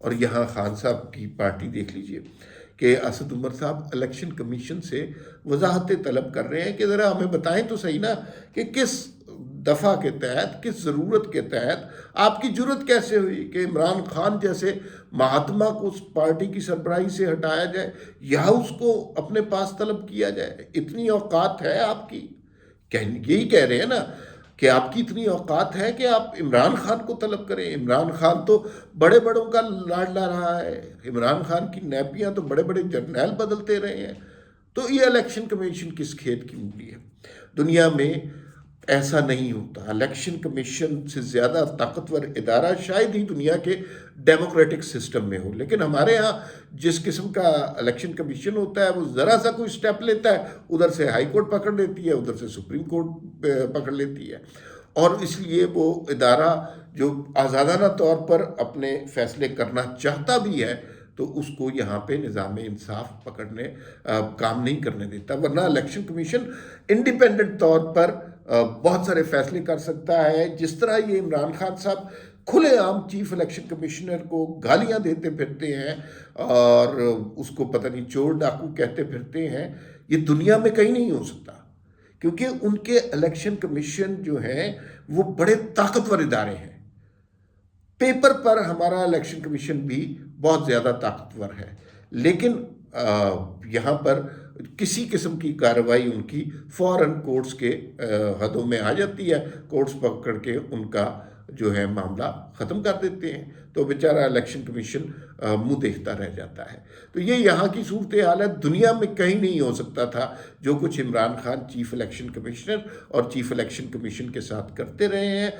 اور یہاں خان صاحب کی پارٹی دیکھ لیجئے کہ اسد عمر صاحب الیکشن کمیشن سے وضاحتیں طلب کر رہے ہیں کہ ذرا ہمیں بتائیں تو صحیح نا کہ کس دفعہ کے تحت، کس ضرورت کے تحت آپ کی جرت کیسے ہوئی کہ عمران خان جیسے مہاتما کو اس پارٹی کی سربراہی سے ہٹایا جائے یا اس کو اپنے پاس طلب کیا جائے؟ اتنی اوقات ہے آپ کی؟ یہی کہہ رہے ہیں نا کہ آپ کی اتنی اوقات ہے کہ آپ عمران خان کو طلب کریں؟ عمران خان تو بڑے بڑوں کا لاڈلا رہا ہے، عمران خان کی نیپیاں تو بڑے بڑے جرنیل بدلتے رہے ہیں، تو یہ الیکشن کمیشن کس کھیت کی مولی ہے؟ دنیا میں ایسا نہیں ہوتا۔ الیکشن کمیشن سے زیادہ طاقتور ادارہ شاید ہی دنیا کے ڈیموکریٹک سسٹم میں ہو، لیکن ہمارے ہاں جس قسم کا الیکشن کمیشن ہوتا ہے وہ ذرا سا کوئی سٹیپ لیتا ہے، ادھر سے ہائی کورٹ پکڑ لیتی ہے، ادھر سے سپریم کورٹ پکڑ لیتی ہے، اور اس لیے وہ ادارہ جو آزادانہ طور پر اپنے فیصلے کرنا چاہتا بھی ہے تو اس کو یہاں پہ نظام انصاف پکڑنے کام نہیں کرنے دیتا، ورنہ الیکشن کمیشن انڈیپینڈنٹ طور پر بہت سارے فیصلے کر سکتا ہے۔ جس طرح یہ عمران خان صاحب کھلے عام چیف الیکشن کمشنر کو گالیاں دیتے پھرتے ہیں اور اس کو پتہ نہیں چور ڈاکو کہتے پھرتے ہیں، یہ دنیا میں کہیں نہیں ہو سکتا، کیونکہ ان کے الیکشن کمیشن جو ہیں وہ بڑے طاقتور ادارے ہیں۔ پیپر پر ہمارا الیکشن کمیشن بھی بہت زیادہ طاقتور ہے، لیکن یہاں پر کسی قسم کی کارروائی ان کی فوراً کورٹس کے حدوں میں آ جاتی ہے، کورٹس پکڑ کے ان کا جو ہے معاملہ ختم کر دیتے ہیں، تو بیچارہ الیکشن کمیشن منہ دیکھتا رہ جاتا ہے۔ تو یہ یہاں کی صورتحال ہے، دنیا میں کہیں نہیں ہو سکتا تھا جو کچھ Imran Khan chief election commissioner اور چیف الیکشن کمیشن کے ساتھ کرتے رہے ہیں،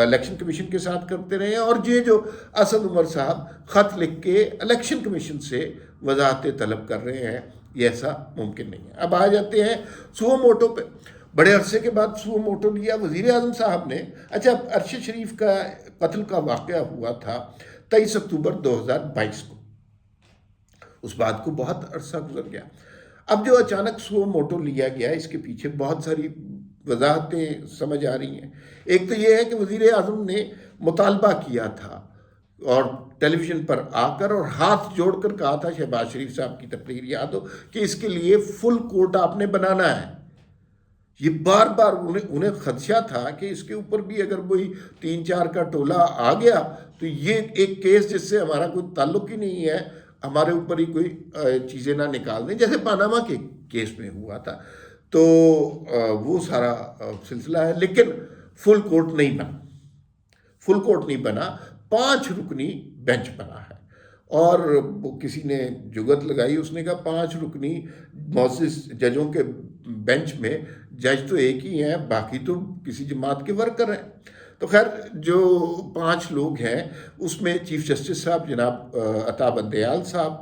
الیکشن کمیشن کے ساتھ کرتے رہے ہیں، اور یہ جو اسد عمر صاحب خط لکھ کے الیکشن کمیشن سے وضاحتیں طلب کر رہے ہیں، یہ ایسا ممکن نہیں ہے۔ اب آ جاتے ہیں سوو موٹو پہ۔ بڑے عرصے کے بعد سوو موٹو لیا وزیر اعظم صاحب نے۔ اچھا، ارشد شریف کا قتل کا واقعہ ہوا تھا 23 اکتوبر 2022 کو، اس بات کو بہت عرصہ گزر گیا۔ اب جو اچانک سوو موٹو لیا گیا، اس کے پیچھے بہت ساری وضاحتیں سمجھ آ رہی ہیں۔ ایک تو یہ ہے کہ وزیر اعظم نے مطالبہ کیا تھا اور ٹیلی ویژن پر آ کر اور ہاتھ جوڑ کر کہا تھا، شہباز شریف صاحب کی تقریر یاد ہو، کہ اس کے لیے فل کورٹ آپ نے بنانا ہے۔ یہ بار بار انہیں خدشہ تھا کہ اس کے اوپر بھی اگر کوئی 3-4 کا ٹولہ آ گیا تو یہ ایک کیس جس سے ہمارا کوئی تعلق ہی نہیں ہے، ہمارے اوپر ہی کوئی چیزیں نہ نکال دیں، جیسے پاناما کے کیس میں ہوا تھا۔ تو وہ سارا سلسلہ ہے، لیکن فل کورٹ نہیں بنا، فل کورٹ نہیں بنا، 5 رکنی بینچ بنا ہے۔ اور وہ کسی نے جگت لگائی، اس نے کہا 5 رکنی معزز ججوں کے بینچ میں جج تو ایک ہی ہیں، باقی تو کسی جماعت کے ورکر ہیں۔ تو خیر جو 5 لوگ ہیں اس میں چیف جسٹس صاحب جناب عطا بندیال صاحب،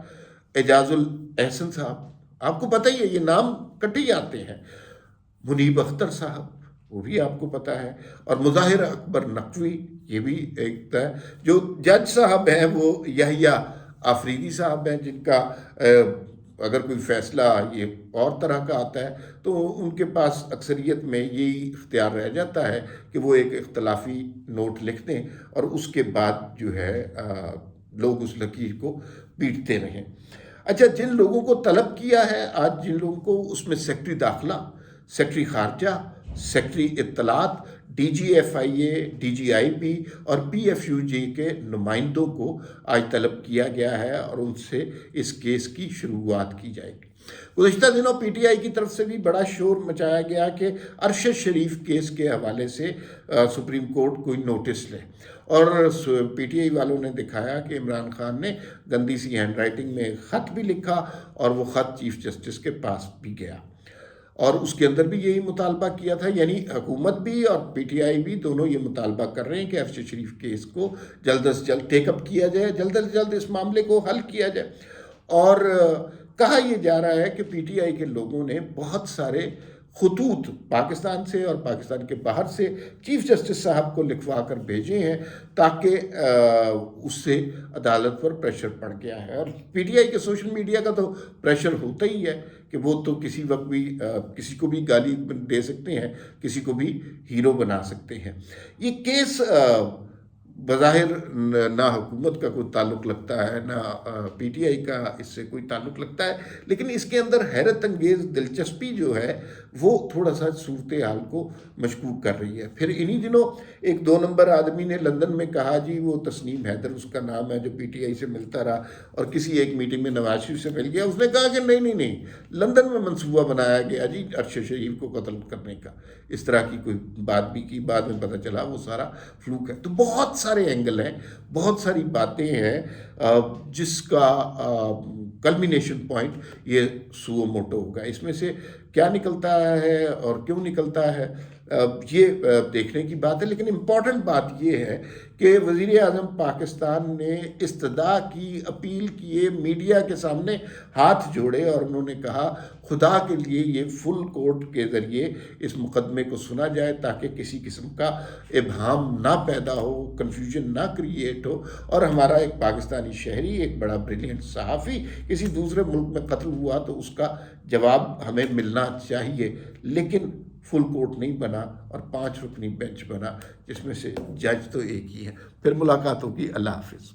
اعجاز الاحسن صاحب، آپ کو پتہ ہی ہے یہ نام کٹے جاتے ہیں، منیب اختر صاحب وہ بھی آپ کو پتہ ہے، اور مظاہر اکبر نقوی یہ بھی ایک ہے۔ جو جج صاحب ہیں وہ یحییٰ آفریدی صاحب ہیں، جن کا اگر کوئی فیصلہ یہ اور طرح کا آتا ہے تو ان کے پاس اکثریت میں یہی اختیار رہ جاتا ہے کہ وہ ایک اختلافی نوٹ لکھ دیں اور اس کے بعد جو ہے لوگ اس لکیر کو پیٹتے رہیں۔ اچھا، جن لوگوں کو طلب کیا ہے آج، جن لوگوں کو اس میں سیکرٹری داخلہ، سیکرٹری خارجہ، سیکرٹری اطلاعات، ڈی جی ایف آئی اے، ڈی جی آئی پی اور پی ایف یو جے کے نمائندوں کو آج طلب کیا گیا ہے اور ان سے اس کیس کی شروعات کی جائے گی۔ گزشتہ دنوں پی ٹی آئی کی طرف سے بھی بڑا شور مچایا گیا کہ ارشد شریف کیس کے حوالے سے سپریم کورٹ کوئی نوٹس لے، اور پی ٹی آئی والوں نے دکھایا کہ عمران خان نے گندی سی ہینڈ رائٹنگ میں خط بھی لکھا اور وہ خط چیف جسٹس کے پاس بھی گیا، اور اس کے اندر بھی یہی مطالبہ کیا تھا، یعنی حکومت بھی اور پی ٹی آئی بھی دونوں یہ مطالبہ کر رہے ہیں کہ ارشد شریف کیس کو جلد از جلد ٹیک اپ کیا جائے، جلد از جلد اس معاملے کو حل کیا جائے۔ اور کہا یہ جا رہا ہے کہ پی ٹی آئی کے لوگوں نے بہت سارے خطوط پاکستان سے اور پاکستان کے باہر سے چیف جسٹس صاحب کو لکھوا کر بھیجے ہیں تاکہ اس سے عدالت پر پریشر پڑ گیا ہے، اور پی ٹی آئی کے سوشل میڈیا کا تو پریشر ہوتا ہی ہے کہ وہ تو کسی وقت بھی کسی کو بھی گالی دے سکتے ہیں، کسی کو بھی ہیرو بنا سکتے ہیں۔ یہ کیس بظاہر نہ حکومت کا کوئی تعلق لگتا ہے، نہ پی ٹی آئی کا اس سے کوئی تعلق لگتا ہے، لیکن اس کے اندر حیرت انگیز دلچسپی جو ہے وہ تھوڑا سا صورتحال کو مشکوک کر رہی ہے۔ پھر انہی دنوں ایک 2 نمبر آدمی نے لندن میں کہا جی، وہ تسنیم حیدر اس کا نام ہے، جو پی ٹی آئی سے ملتا رہا اور کسی ایک میٹنگ میں نواز شریف سے مل گیا، اس نے کہا کہ نہیں نہیں نہیں، لندن میں منصوبہ بنایا گیا جی ارشد شریف کو قتل کرنے کا، اس طرح کی کوئی بات بھی کی، بعد میں پتہ چلا وہ سارا فلوک ہے۔ تو بہت سارے اینگل ہیں، بہت ساری باتیں ہیں، جس کا کلمینیشن پوائنٹ یہ سوو موٹو ہوگا۔ اس میں سے کیا نکلتا ہے اور کیوں نکلتا ہے یہ دیکھنے کی بات ہے، لیکن امپورٹنٹ بات یہ ہے کہ وزیر اعظم پاکستان نے استدعا کی، اپیل کیے، میڈیا کے سامنے ہاتھ جوڑے اور انہوں نے کہا خدا کے لیے یہ فل کورٹ کے ذریعے اس مقدمے کو سنا جائے تاکہ کسی قسم کا ابہام نہ پیدا ہو، کنفیوژن نہ کریٹ ہو، اور ہمارا ایک پاکستانی شہری، ایک بڑا بریلینٹ صحافی کسی دوسرے ملک میں قتل ہوا تو اس کا جواب ہمیں ملنا چاہیے، لیکن فل کورٹ نہیں بنا اور 5 رکنی بینچ بنا جس میں سے جج تو ایک ہی ہے۔ پھر ملاقات ہوگی، اللہ حافظ۔